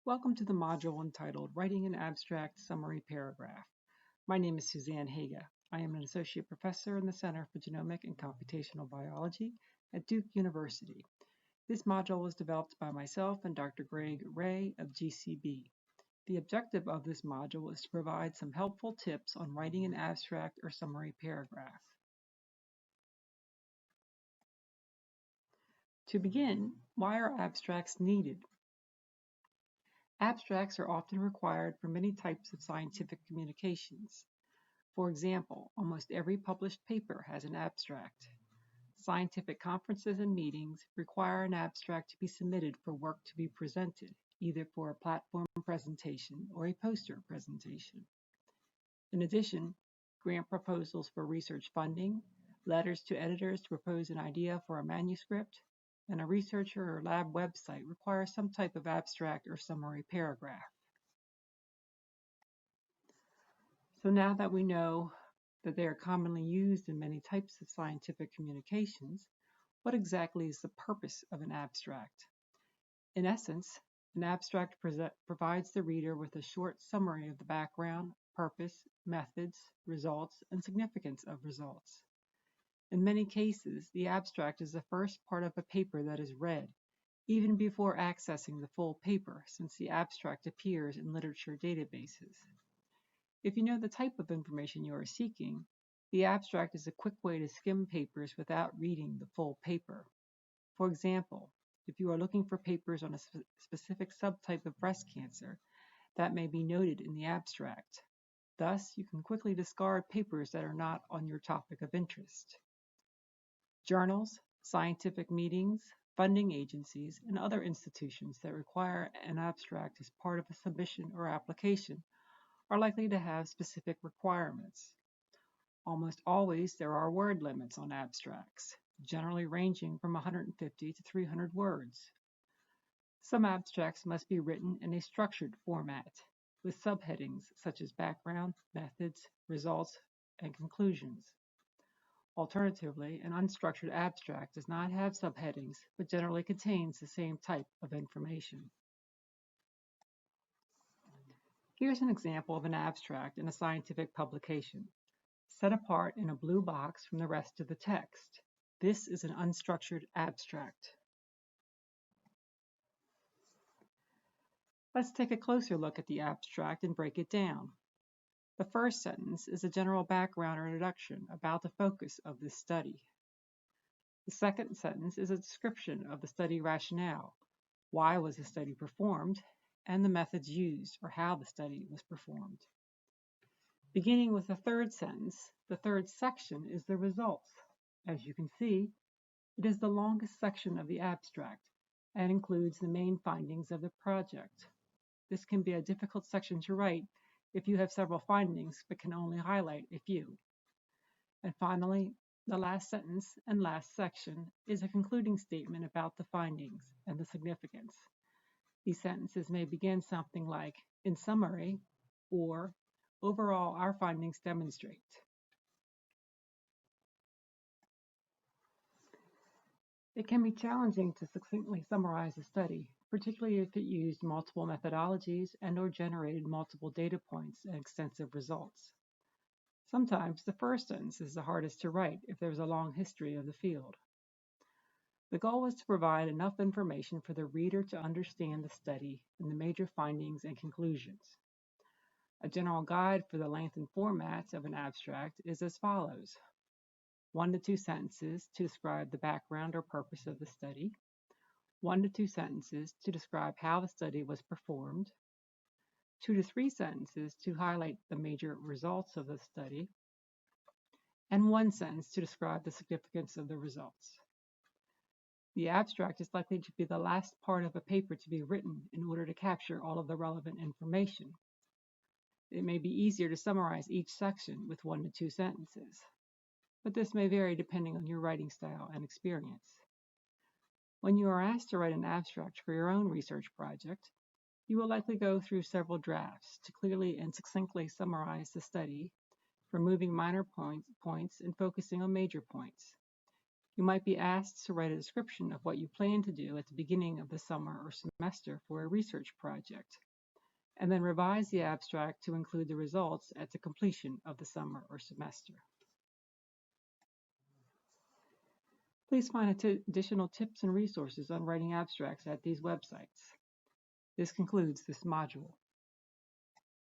Welcome to the module entitled Writing an Abstract Summary Paragraph. My name is Suzanne Haga. I am an Associate Professor in the Center for Genomic and Computational Biology at Duke University. This module was developed by myself and Dr. Greg Ray of GCB. The objective of this module is to provide some helpful tips on writing an abstract or summary paragraph. To begin, why are abstracts needed? Abstracts are often required for many types of scientific communications. For example, almost every published paper has an abstract. Scientific conferences and meetings require an abstract to be submitted for work to be presented, either for a platform presentation or a poster presentation. In addition, grant proposals for research funding, letters to editors to propose an idea for a manuscript, and a researcher or lab website require some type of abstract or summary paragraph. So now that we know that they are commonly used in many types of scientific communications, what exactly is the purpose of an abstract? In essence, an abstract provides the reader with a short summary of the background, purpose, methods, results, and significance of results. In many cases, the abstract is the first part of a paper that is read, even before accessing the full paper, since the abstract appears in literature databases. If you know the type of information you are seeking, the abstract is a quick way to skim papers without reading the full paper. For example, if you are looking for papers on a specific subtype of breast cancer, that may be noted in the abstract. Thus, you can quickly discard papers that are not on your topic of interest. Journals, scientific meetings, funding agencies, and other institutions that require an abstract as part of a submission or application are likely to have specific requirements. Almost always there are word limits on abstracts, generally ranging from 150 to 300 words. Some abstracts must be written in a structured format, with subheadings such as background, methods, results, and conclusions. Alternatively, an unstructured abstract does not have subheadings, but generally contains the same type of information. Here's an example of an abstract in a scientific publication, set apart in a blue box from the rest of the text. This is an unstructured abstract. Let's take a closer look at the abstract and break it down. The first sentence is a general background or introduction about the focus of this study. The second sentence is a description of the study rationale. Why was the study performed, and the methods used, or how the study was performed. Beginning with the third sentence, the third section is the results. As you can see, it is the longest section of the abstract and includes the main findings of the project. This can be a difficult section to write if you have several findings but can only highlight a few. And finally, the last sentence and last section is a concluding statement about the findings and the significance. These sentences may begin something like, in summary, or overall, our findings demonstrate. It can be challenging to succinctly summarize a study, particularly if it used multiple methodologies and/or generated multiple data points and extensive results. Sometimes the first sentence is the hardest to write if there's a long history of the field. The goal is to provide enough information for the reader to understand the study and the major findings and conclusions. A general guide for the length and format of an abstract is as follows: 1 to 2 sentences to describe the background or purpose of the study, 1 to 2 sentences to describe how the study was performed, 2 to 3 sentences to highlight the major results of the study, and 1 sentence to describe the significance of the results. The abstract is likely to be the last part of a paper to be written in order to capture all of the relevant information. It may be easier to summarize each section with 1 to 2 sentences, but this may vary depending on your writing style and experience. When you are asked to write an abstract for your own research project, you will likely go through several drafts to clearly and succinctly summarize the study, removing minor points and focusing on major points. You might be asked to write a description of what you plan to do at the beginning of the summer or semester for a research project, and then revise the abstract to include the results at the completion of the summer or semester. Please find additional tips and resources on writing abstracts at these websites. This concludes this module.